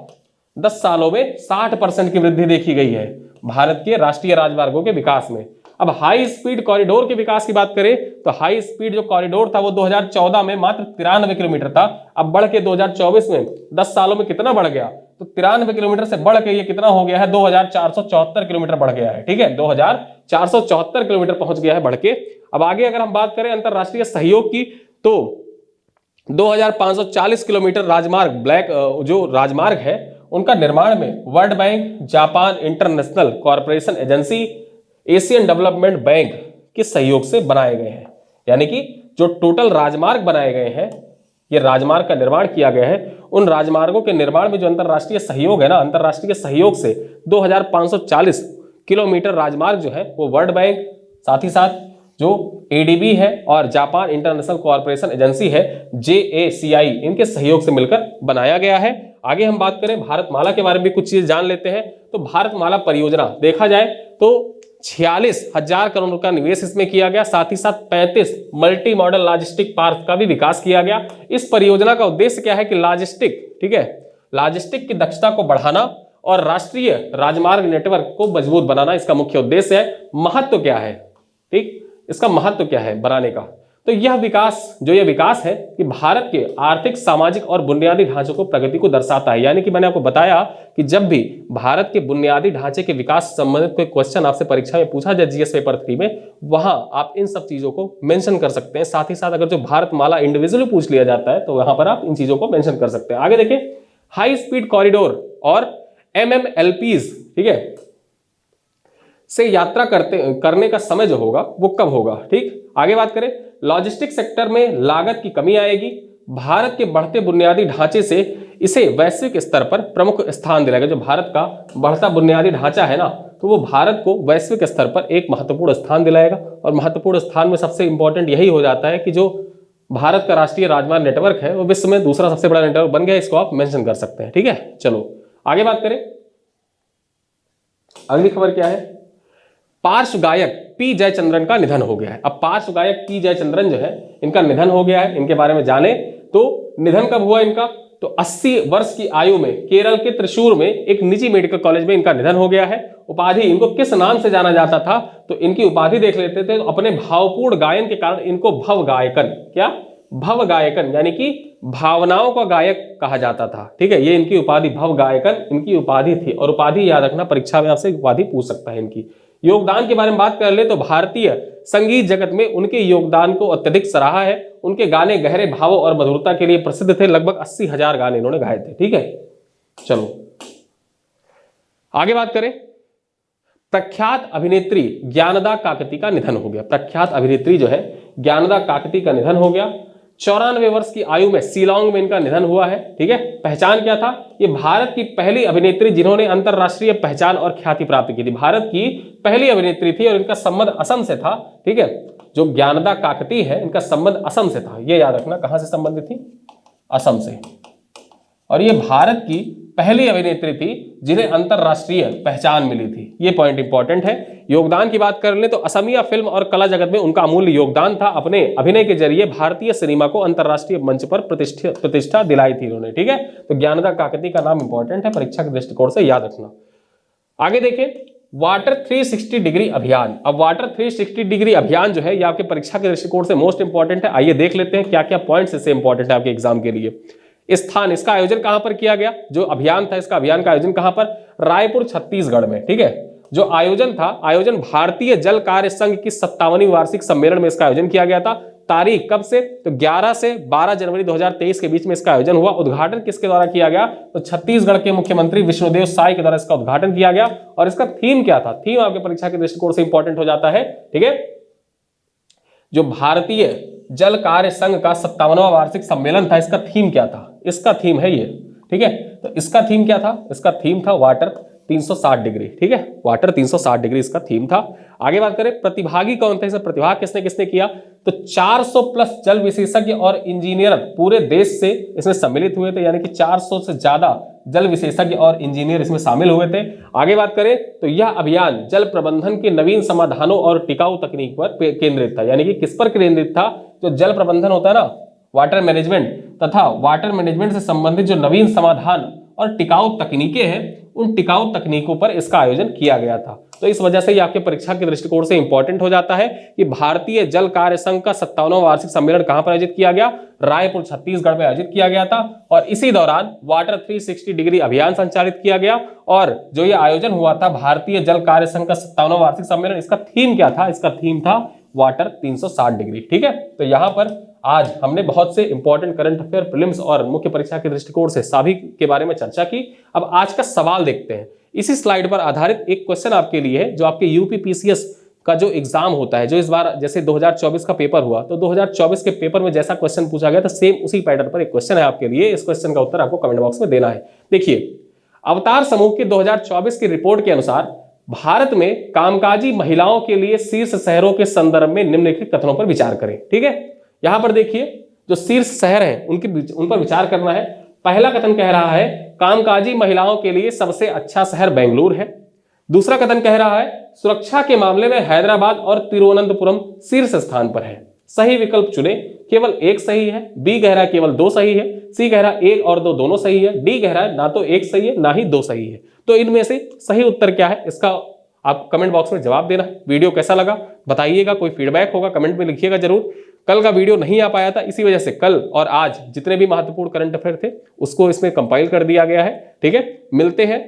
10 सालों में 60% की वृद्धि देखी गई है भारत के राष्ट्रीय राजमार्गों के विकास में। अब हाई स्पीड कॉरिडोर के विकास की बात करें तो हाई स्पीड जो कॉरिडोर था वो 2014 में मात्र 93 किलोमीटर था, अब बढ़ के 2024 में 10 सालों में कितना बढ़ गया, तो 93 किलोमीटर से बढ़ के ये कितना हो गया है, 2,474 किलोमीटर बढ़ गया है। ठीक है, 2,474 किलोमीटर पहुंच गया है बढ़ के। अब आगे अगर हम बात करें अंतरराष्ट्रीय सहयोग की, तो 2,540 किलोमीटर राजमार्ग जो राजमार्ग है उनका निर्माण में world bank, Japan international corporation agency, Asian development bank के सहयोग से बनाए गए हैं। यानी कि जो टोटल राजमार्ग बनाए गए हैं, ये राजमार्ग का निर्माण किया गया है, उन राजमार्गों के निर्माण में जो अंतरराष्ट्रीय सहयोग है ना, अंतरराष्ट्रीय सहयोग से 2,540 किलोमीटर राजमार्ग जो है वो वर्ल्ड बैंक, साथ ही साथ जो एडीबी है और जापान इंटरनेशनल कॉर्पोरेशन एजेंसी है JACI, इनके सहयोग से मिलकर बनाया गया है। आगे हम बात करें भारतमाला के बारे में भी कुछ चीज जान लेते हैं। तो भारतमाला परियोजना देखा जाए तो 46,000 करोड़ का निवेश इसमें किया गया, साथ ही साथ 35 मल्टी मॉडल लॉजिस्टिक पार्क का भी विकास किया गया। इस परियोजना का उद्देश्य क्या है कि लॉजिस्टिक, ठीक है, लॉजिस्टिक की दक्षता को बढ़ाना और राष्ट्रीय राजमार्ग नेटवर्क को मजबूत बनाना इसका मुख्य उद्देश्य है। महत्व क्या है, ठीक, इसका महत्व क्या है बनाने का, तो यह विकास है कि भारत के आर्थिक, सामाजिक और बुनियादी ढांचों को प्रगति को दर्शाता है। यानी कि मैंने आपको बताया कि जब भी भारत के बुनियादी ढांचे के विकास से संबंधित कोई क्वेश्चन आपसे परीक्षा में पूछा जाए जीएस पेपर 3 में, वहां आप इन सब चीजों को मेंशन कर सकते हैं। साथ ही साथ अगर जो भारतमाला इंडिविजुअली पूछ लिया जाता है तो वहां पर आप इन चीजों को मेंशन कर सकते हैं। आगे देखिए, हाई स्पीड कॉरिडोर और MMLPs, ठीक है, से यात्रा करने का समय जो होगा वो कब होगा, ठीक। आगे बात करें, लॉजिस्टिक सेक्टर में लागत की कमी आएगी। भारत के बढ़ते बुनियादी ढांचे से इसे वैश्विक स्तर पर प्रमुख स्थान दिलाएगा। जो भारत का बढ़ता बुनियादी ढांचा है ना, तो वो भारत को वैश्विक स्तर पर एक महत्वपूर्ण स्थान दिलाएगा। और महत्वपूर्ण स्थान में सबसे इंपॉर्टेंट यही हो जाता है कि जो भारत का राष्ट्रीय राजमार्ग नेटवर्क है वो विश्व में दूसरा सबसे बड़ा नेटवर्क बन गया। इसको आप मेंशन कर सकते हैं, ठीक है। चलो आगे बात करें, अगली खबर क्या है, पार्श्व गायक पी जयचंद्रन का निधन हो गया है। अब पार्श्व गायक पी जयचंद्रन जो है, इनका निधन हो गया है। इनके बारे में जाने तो निधन कब हुआ इनका, तो 80 वर्ष की आयु में केरल के त्रिशूर में एक निजी मेडिकल कॉलेज में इनका निधन हो गया है। उपाधि, इनको किस नाम से जाना जाता था, तो इनकी उपाधि देख लेते थे। तो अपने भावपूर्ण गायन के कारण इनको भव गायकन, क्या, भव गायकन, यानी कि भावनाओं का गायक कहा जाता था, ठीक है। ये इनकी उपाधि, भव गायकन इनकी उपाधि थी। और उपाधि याद रखना, परीक्षा में आपसे उपाधि पूछ सकता है इनकी। योगदान के बारे में बात कर ले तो भारतीय संगीत जगत में उनके योगदान को अत्यधिक सराहा है। उनके गाने गहरे भावों और मधुरता के लिए प्रसिद्ध थे। लगभग 80,000 गाने इन्होंने गाए थे, ठीक है। चलो आगे बात करें, प्रख्यात अभिनेत्री ज्ञानदा काकती का निधन हो गया। प्रख्यात अभिनेत्री जो है ज्ञानदा काकती का निधन हो गया। 94 वर्ष की आयु में शिलांग में इनका निधन हुआ है, ठीक है। पहचान क्या था, ये भारत की पहली अभिनेत्री जिन्होंने अंतरराष्ट्रीय पहचान और ख्याति प्राप्त की थी। भारत की पहली अभिनेत्री थी और इनका संबंध असम से था, ठीक है। जो ज्ञानदा काकती है इनका संबंध असम से था, ये याद रखना। कहां से संबंधित थी, असम से। और ये भारत की पहली अभिनेत्री थी जिन्हें अंतरराष्ट्रीय पहचान मिली थी, ये पॉइंट इंपॉर्टेंट है। योगदान की बात कर ले तो असमिया फिल्म और कला जगत में उनका अमूल्य योगदान था। अपने अभिनय के जरिए भारतीय सिनेमा को अंतरराष्ट्रीय मंच पर प्रतिष्ठा दिलाई थी इन्होंने, ठीक है। तो ज्ञानदा काकती का नाम इंपॉर्टेंट है, परीक्षा के दृष्टिकोण से याद रखना। आगे देखें, वाटर 360 डिग्री अभियान। अब वाटर 360 डिग्री अभियान जो है ये आपके परीक्षा के दृष्टिकोण से मोस्ट इंपॉर्टेंट है। आइए देख लेते हैं क्या क्या पॉइंट्स इससे इंपॉर्टेंट है आपके एग्जाम के लिए। स्थान, इसका आयोजन कहां पर किया गया, जो अभियान था इसका अभियान का आयोजन कहां पर, रायपुर छत्तीसगढ़ में, ठीक है। जो आयोजन था, आयोजन भारतीय जल कार्य संघ की 57वीं वार्षिक सम्मेलन में इसका आयोजन किया गया था। तारीख कब से, तो 11 से 12 जनवरी 2023 के बीच में इसका आयोजन हुआ। उद्घाटन किसके द्वारा किया गया, तो छत्तीसगढ़ के मुख्यमंत्री विष्णुदेव साय के द्वारा इसका उद्घाटन किया गया। और इसका थीम क्या था, थीम आपके परीक्षा के दृष्टिकोण से इंपॉर्टेंट हो जाता है, ठीक है। जो भारतीय जल कार्य संघ का 57वां वार्षिक सम्मेलन था, इसका थीम क्या था, इसका थीम है ये, ठीक है। तो इसका थीम क्या था, इसका थीम था वाटर 360 डिग्री, ठीक है। वाटर 360 डिग्री इसका थीम था। आगे बात करें, प्रतिभागी कौन थे, इसमें प्रतिभाग किसने किसने किया, तो 400 प्लस जल विशेषज्ञ और इंजीनियर पूरे देश से इसमें सम्मिलित हुए थे। यानी कि 400 से ज्यादा जल विशेषज्ञ और इंजीनियर इसमें शामिल हुए थे। आगे बात करें तो यह अभियान जल प्रबंधन के नवीन समाधानों और टिकाऊ तकनीक पर केंद्रित था। यानी कि किस पर केंद्रित था, जो जल प्रबंधन होता है ना, वाटर मैनेजमेंट, तथा वाटर मैनेजमेंट से संबंधित जो नवीन समाधान और टिकाऊ तकनीकें हैं, उन टिकाऊ तकनीकों पर इसका आयोजन किया गया था। तो इस वजह से ये आपके परीक्षा के दृष्टिकोण से इंपॉर्टेंट हो जाता है कि भारतीय जल कार्य संघ का 57वां वार्षिक सम्मेलन कहां पर आयोजित किया गया, रायपुर छत्तीसगढ़ में आयोजित किया गया था। और इसी दौरान वाटर 360 डिग्री अभियान संचालित किया गया। और जो ये आयोजन हुआ था भारतीय जल कार्य संघ का 57वां वार्षिक सम्मेलन, इसका थीम क्या था, इसका थीम था वाटर 360 डिग्री, ठीक है। तो यहां पर आज हमने बहुत से इंपॉर्टेंट करंट अफेयर, प्रीलिम्स और मुख्य परीक्षा के दृष्टिकोण से सभी के बारे में चर्चा की। अब आज का सवाल देखते हैं। इसी स्लाइड पर आधारित एक क्वेश्चन आपके लिए है, जो आपके यूपीपीसीएस का जो एग्जाम होता है, जो इस बार जैसे 2024 का पेपर हुआ, तो 2024 के पेपर में जैसा क्वेश्चन पूछा गया था, सेम उसी पैटर्न पर एक क्वेश्चन है आपके लिए। इस क्वेश्चन का उत्तर आपको कमेंट बॉक्स में देना है। देखिए, अवतार समूह की 2024 की रिपोर्ट के अनुसार भारत में कामकाजी महिलाओं के लिए शीर्ष शहरों के संदर्भ में निम्नलिखित कथनों पर विचार करें, ठीक है। यहां पर देखिए, जो शीर्ष शहर हैं उन पर विचार करना है। पहला कथन कह रहा है कामकाजी महिलाओं के लिए सबसे अच्छा शहर बेंगलुरु है। दूसरा कथन कह रहा है सुरक्षा के मामले में हैदराबाद और तिरुवनंतपुरम शीर्ष स्थान पर है। सही विकल्प चुने, केवल एक सही है। बी कह रहा है केवल 2 सही है। सी कह रहा है 1 और 2 दोनों सही है। डी कह रहा है ना तो 1 सही है ना ही 2 सही है। तो इनमें से सही उत्तर क्या है, इसका आप कमेंट बॉक्स में जवाब देना है। वीडियो कैसा लगा बताइएगा, कोई फीडबैक होगा कमेंट में लिखिएगा जरूर। कल का वीडियो नहीं आ पाया था, इसी वजह से कल और आज जितने भी महत्वपूर्ण करंट अफेयर थे उसको इसमें कंपाइल कर दिया गया है। ठीक है, मिलते हैं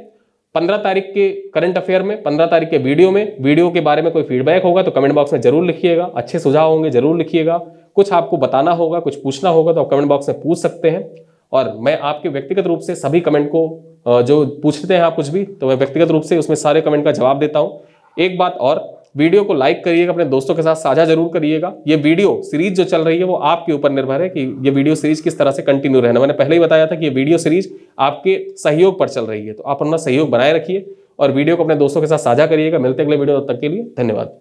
15 तारीख के करंट अफेयर में, 15 तारीख के वीडियो में। वीडियो के बारे में कोई फीडबैक होगा तो कमेंट बॉक्स में जरूर लिखिएगा। अच्छे सुझाव होंगे जरूर लिखिएगा। कुछ आपको बताना होगा, कुछ पूछना होगा तो आप कमेंट बॉक्स में पूछ सकते हैं। और मैं आपके व्यक्तिगत रूप से सभी कमेंट को जो पूछते हैं आप कुछ भी, तो मैं व्यक्तिगत रूप से उसमें सारे कमेंट का जवाब देता हूं। एक बात और, वीडियो को लाइक करिएगा, अपने दोस्तों के साथ साझा जरूर करिएगा। ये वीडियो सीरीज जो चल रही है वो आपके ऊपर निर्भर है कि ये वीडियो सीरीज किस तरह से कंटिन्यू रहना। मैंने पहले ही बताया था कि ये वीडियो सीरीज आपके सहयोग पर चल रही है, तो आप अपना सहयोग बनाए रखिए और वीडियो को अपने दोस्तों के साथ साझा करिएगा। मिलते हैं अगले वीडियो, तब तक के लिए धन्यवाद।